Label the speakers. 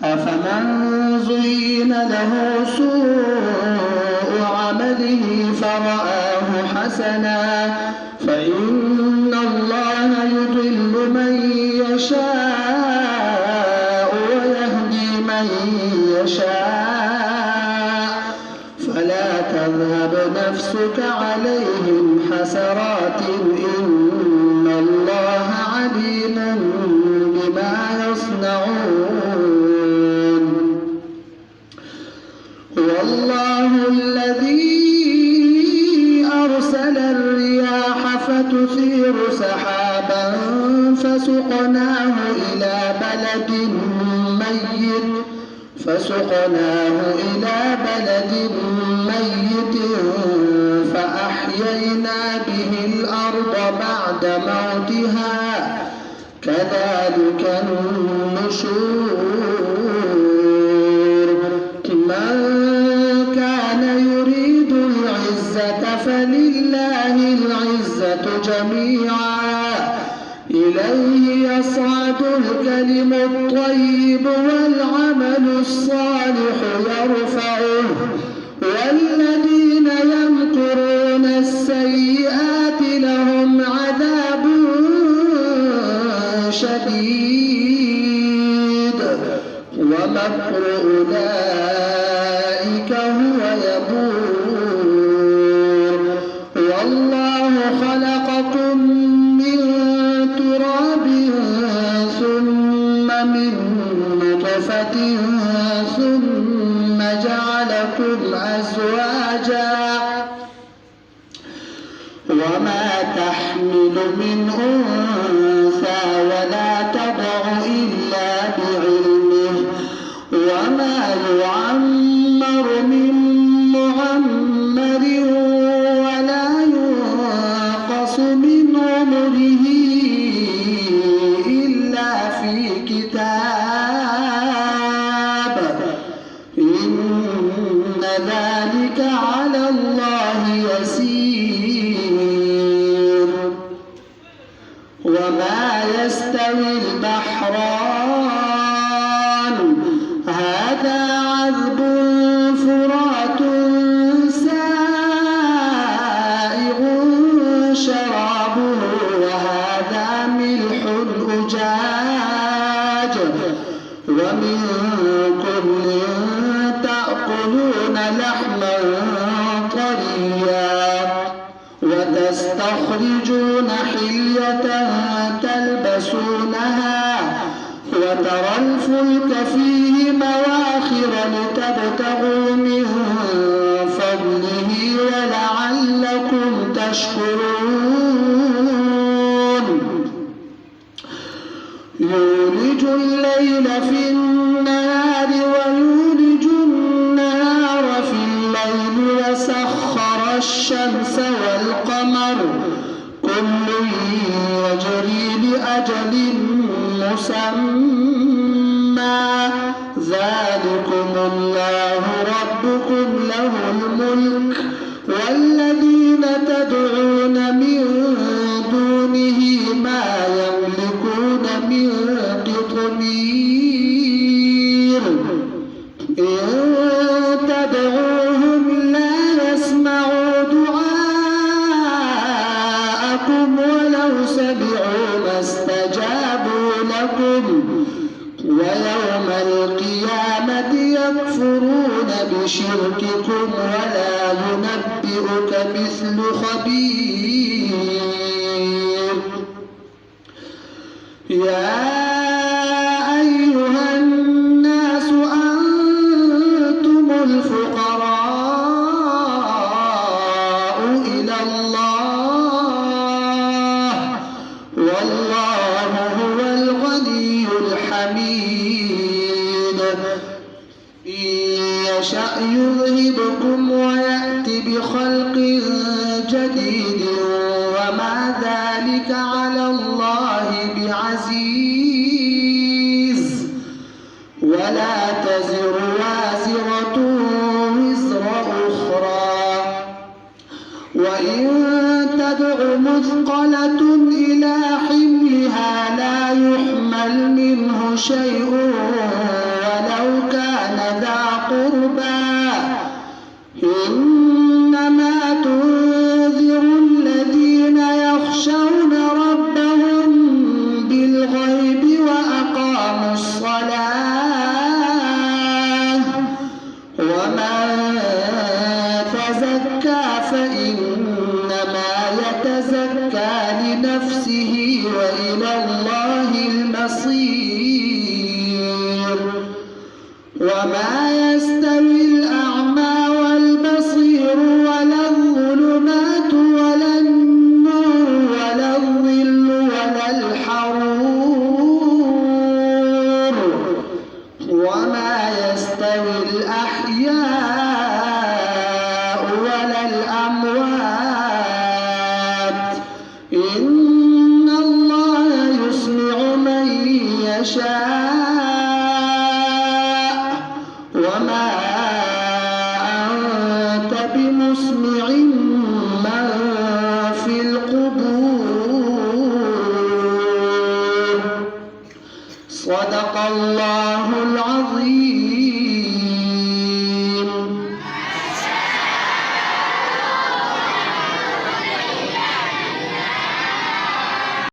Speaker 1: أفمن زين له سوء عمله فرآه حسنا فإن الله يضل من يشاء ويهدي من يشاء فلا تذهب نفسك عليهم حسرات إن الله عليم بما يصنعون والله الذي أرسل الرياح فتثير سحابا فسقناه إلى بلد ميت فأحيينا به الأرض بعد موتها كذلك النشور من كان يريد العزة فلله العزة جميعا إليه يصعد الكلم الطيب والعمل الصالح يرفعه والذين يمكرون السيئات لهم عذاب شديد ومكر أولئك هو يبور والله خلقكم من تراب ثم من نطفة ثم جعلكم أزواجا وما تحمل من أنثى ولا تضع إلا بعلمه وما يعمر من معمر ولا ينقص من عمره إلا في كتاب إن ذلك على الله يسير وما يستوي البحران هذا عذب فرات سائغ شرابه وهذا ملح أجاج ومن كل تأكلون لحما طريا وتستخرجون حلية تلبسونها وترى الفلك فيه مواخر لتبتغوا من فضله ولعلكم تشكرون يولج الليل في النهار ويولج النهار في الليل وسخر الشمس والقمر كل يجري لأجل مسمى ذلكم الله ربكم له الملك والذين تدعون من دونه ما يملكون من قطمير إن تدعوهم لا يسمعوا دعاءكم ولو سمعوا ما استجابوا لكم ويوم القيامة يكفرون بشرككم ولا ينبئك مثل خبير يا أيها الناس أنتم الفقراء إلى الله والله هو الغني الحميد إن يشأ يذهبكم ويأتي بخلق جديد وما ذلك على الله بعزيز ولا تزر وازرة وزر أخرى وإن تدع مثقلة إلى حملها لا يحمل منه شيء قربى إنما تنذر الذين يخشون ربهم بالغيب وأقاموا الصلاة ومن تزكى فإنما يتزكى لنفسه وإلى الله المصير وما يستوي الأعمى والبصير ولا الظلمات ولا النور ولا الظل ولا الحرور وما يستوي الأحياء ولا الأموات إن الله يسمع من يشاء وما أنت بمسمع من في القبور صدق الله العظيم.